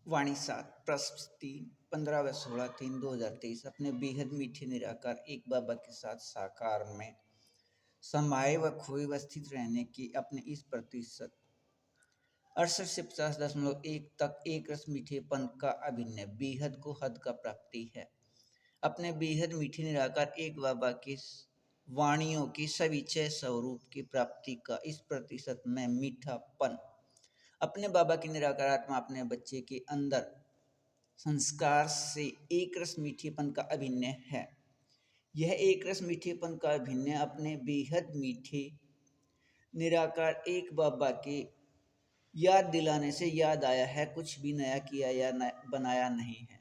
वाणी 7 प्रश्न 3 15 व 16/3/2023 अपने बेहद मीठे निराकार एक बाबा के साथ साकार में समाये व खोए व स्थित रहने की अपने इस प्रतिशत 68 से 50.1 तक एक रस मीठेपन का अभिनय बेहद को हद का प्राप्ति है। अपने बेहद मीठे निराकार एक बाबा की वाणियों की सविचय स्वरूप की प्राप्ति का इस प्रतिशत में मीठापन अपने बाबा की निराकार आत्मा अपने बच्चे के अंदर संस्कार से एक रस मीठेपन का अभिनय है। यह एक रस मीठेपन का अभिनय अपने बेहद मीठे निराकार एक बाबा के याद दिलाने से याद आया है, कुछ भी नया किया या बनाया नहीं है।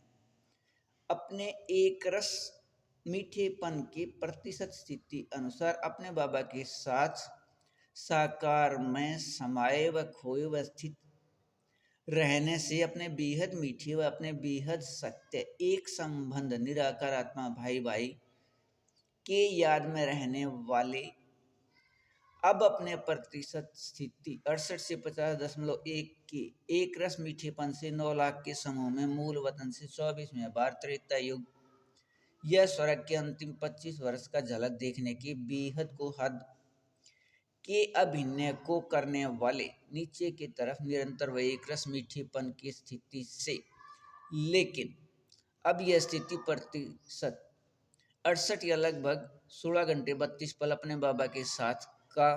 अपने एक रस मीठेपन के प्रतिशत स्थिति अनुसार अपने बाबा के साथ साकार में समाये व खोए व स्थित रहने से अपने बेहद मीठे व अपने बेहद सत्य एक संबंध निराकार आत्मा भाई भाई के याद में रहने वाले अब अपने प्रतिशत स्थिति 68 से 50.1 के एक रस मीठेपन से 9 लाख के समूह में मूल वतन से 24वें बार त्रेता युग यह स्वर्ग के अंतिम 25 वर्ष का झलक देखने की बेहद को हद के अभिनय को करने वाले नीचे की तरफ निरंतर व एक रस मीठेपन की स्थिति से, लेकिन अब यह स्थिति प्रतिशत 68 या लगभग 16 घंटे 32 पल अपने बाबा के साथ का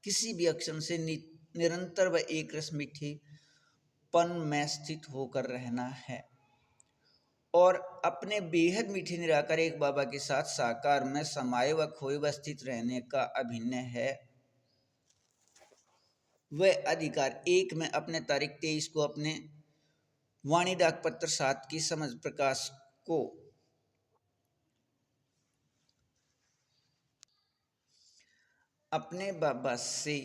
किसी भी अक्षम से निरंतर व एक रस मीठेपन में स्थित होकर रहना है और अपने बेहद मीठे निराकार एक बाबा के साथ साकार में समाये व खोए व स्थित रहने का अभिनय है। वह अधिकार एक में अपने तारीख 23 को अपने वाणी डाक पत्र 7 की समझ प्रकाश को अपने बाबा से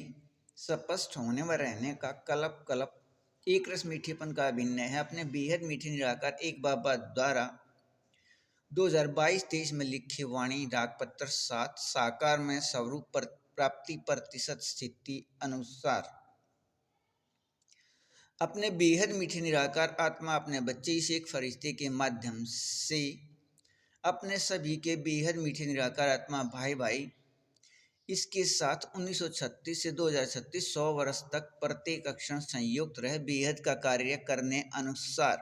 स्पष्ट होने व रहने का कल्प कल्प एक रस मीठेपन का अभिनय है। अपने बेहद मीठे निराकार एक बाबा द्वारा 2022-23 में लिखे वाणी डाक पत्र 7 साकार में स्वरूप प्राप्ति प्रतिशत स्थिति अनुसार अपने बेहद मीठे निराकार आत्मा अपने बच्चे इस एक फरिश्ते के माध्यम से अपने सभी के बेहद मीठे निराकार आत्मा भाई भाई इसके साथ 1936 से 2036 100 वर्ष तक प्रत्येक अक्षर संयुक्त रह बेहद का कार्य करने अनुसार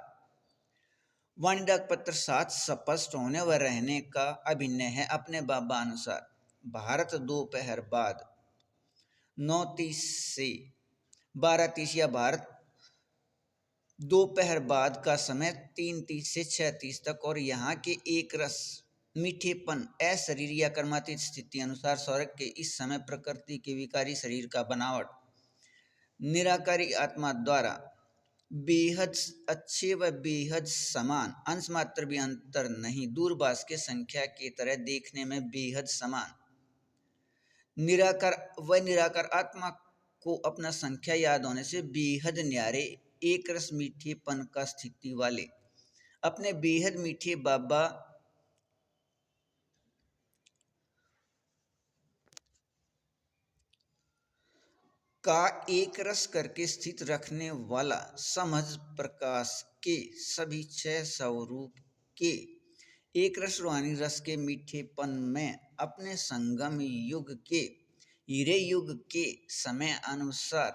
वाणी डाक पत्र 7 स्पष्ट होने व रहने का अभिनय है। अपने बाबा अनुसार भारत दोपहर बाद 9:30 से 12:30 या भारत दोपहर बाद का समय 3:30 से 6:30 तक और यहाँ के एक रस मीठेपन अशरीर या कर्मातीत स्थिति अनुसार स्वर्ग के इस समय प्रकृति के विकारी शरीर का बनावट निराकारी आत्मा द्वारा बेहद अच्छे व बेहद समान अंश मात्र भी अंतर नहीं दूरभाष के संख्या की तरह देखने में बेहद समान निराकार आत्मा को अपना संख्या याद होने से बेहद न्यारे एक रस मीठेपन का स्थिति वाले अपने बेहद मीठे बाबा का एक रस करके स्थित रखने वाला समझ प्रकाश के सभी 6 स्वरूप के एक रस रूहानी रस के मीठेपन में अपने संगम युग के हीरे युग के समय अनुसार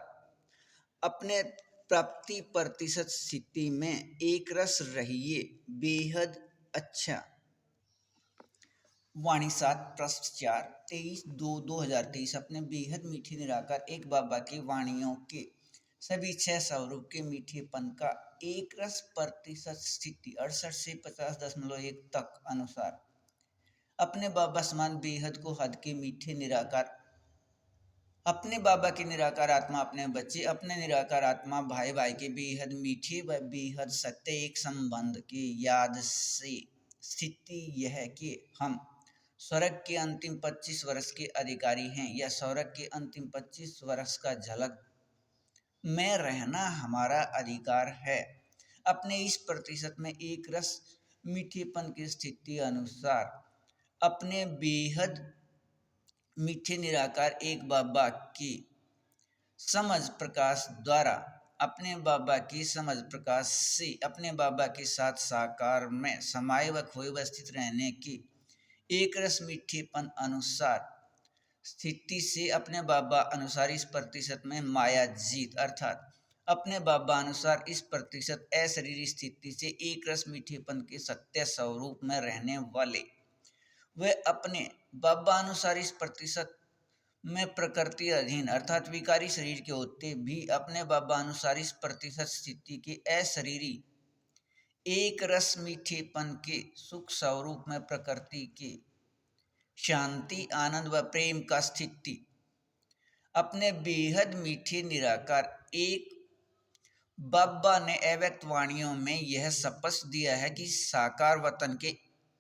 अपने प्राप्ति प्रतिशत स्थिति में एक रस रहिए बेहद अच्छा। वाणी 7 प्रश्न 4 23/2/2023 अपने बेहद मीठे निराकार एक बाबा की वाणियों के सभी 6 स्वरूप के मीठेपन का एक रस प्रतिशत स्थिति 68 से 50.1 तक अनुसार अपने बाबा समान बेहद को हद के मीठे निराकार अपने बाबा की निराकार आत्मा अपने बच्चे अपने निराकार आत्मा भाई भाई के बेहद मीठे व बेहद सत्य एक संबंध की याद से स्थिति यह है कि हम स्वर्ग के अंतिम 25 वर्ष के अधिकारी हैं या स्वर्ग के अंतिम 25 वर्ष का झलक में रहना हमारा अधिकार है। अपने इस प्रतिशत में एक रस मीठेपन की स्थिति अनुसार अपने बेहद मीठे निराकार एक बाबा की समझ प्रकाश द्वारा अपने बाबा की समझ प्रकाश से अपने बाबा के साथ साकार में समाये व खोए व स्थित रहने की एक रस मीठेपन अनुसार स्थिति से अपने बाबा अनुसार इस प्रतिशत में माया जीत अर्थात अपने बाबा अनुसार इस प्रतिशत अशरीरी स्थिति से एक रस मीठेपन के सत्य स्वरूप में रहने वाले वे अपने बाबा अनुसार इस प्रतिशत में प्रकृति अधीन अर्थात विकारी शरीर के होते भी अपने बाबा अनुसार इस प्रतिशत स्थिति के अशरीरी एक रस मीठेपन के सुख स्वरूप में प्रकृति के शांति आनंद व प्रेम का स्थिति अपने बेहद मीठे निराकार एक बाबा ने अव्यक्त वाणियों में यह स्पष्ट दिया है कि साकार वतन के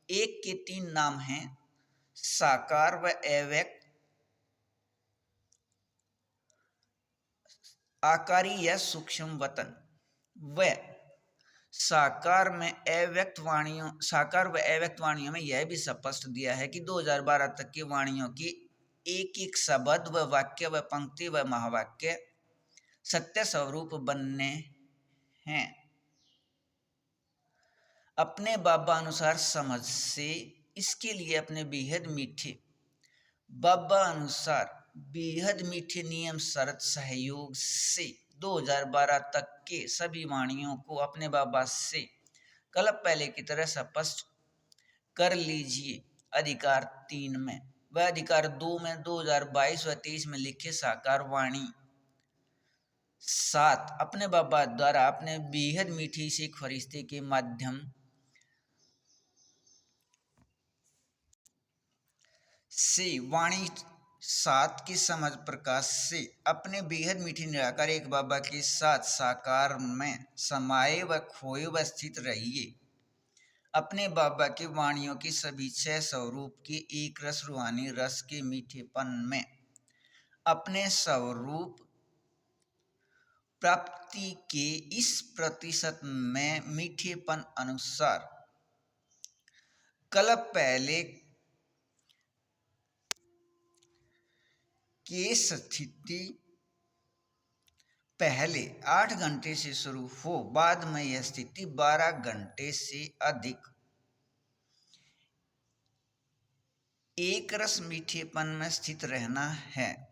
एक के तीन नाम हैं साकार व अव्यक्त आकारी या सूक्ष्म वतन व साकार व अव्यक्त वाणियों में यह भी स्पष्ट दिया है कि 2012 तक की वाणियों की एक एक शब्द व वाक्य व पंक्ति व महावाक्य सत्य स्वरूप बनने हैं। अपने बाबा अनुसार समझ से इसके लिए अपने बेहद मीठे बाबा अनुसार बेहद मीठे नियम शरत सहयोग से 2012 तक के सभी वाणियों को अपने बाबा से कल पहले की तरह स्पष्ट कर लीजिए। अधिकार 3 में व अधिकार 2 में 2022 व 23 में लिखे साकार वाणी 7 अपने बाबा द्वारा अपने बेहद मीठी से फरिश्ते के माध्यम से वाणी 7 की समझ प्रकाश से अपने बेहद मीठी निराकार एक बाबा के साथ साकार में समाये व खोए व स्थित रहिए। अपने बाबा के वाणियों की सभी 6 स्वरूप के एक रस रूहानी रस के मीठेपन में अपने स्वरूप प्राप्ति के इस प्रतिशत में मीठेपन अनुसार कल पहले की स्थिति पहले 8 घंटे से शुरू हो बाद में यह स्थिति 12 घंटे से अधिक एक रस मीठेपन में स्थित रहना है।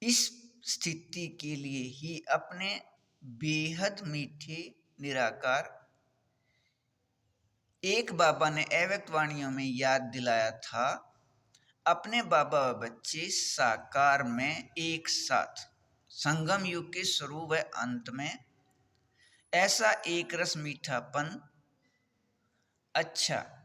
इस स्थिति के लिए ही अपने बेहद मीठे निराकार एक बाबा ने अव्यक्त वाणियों में याद दिलाया था अपने बाबा व बच्चे साकार में एक साथ संगम युग के शुरू व अंत में ऐसा एक रस मीठापन अच्छा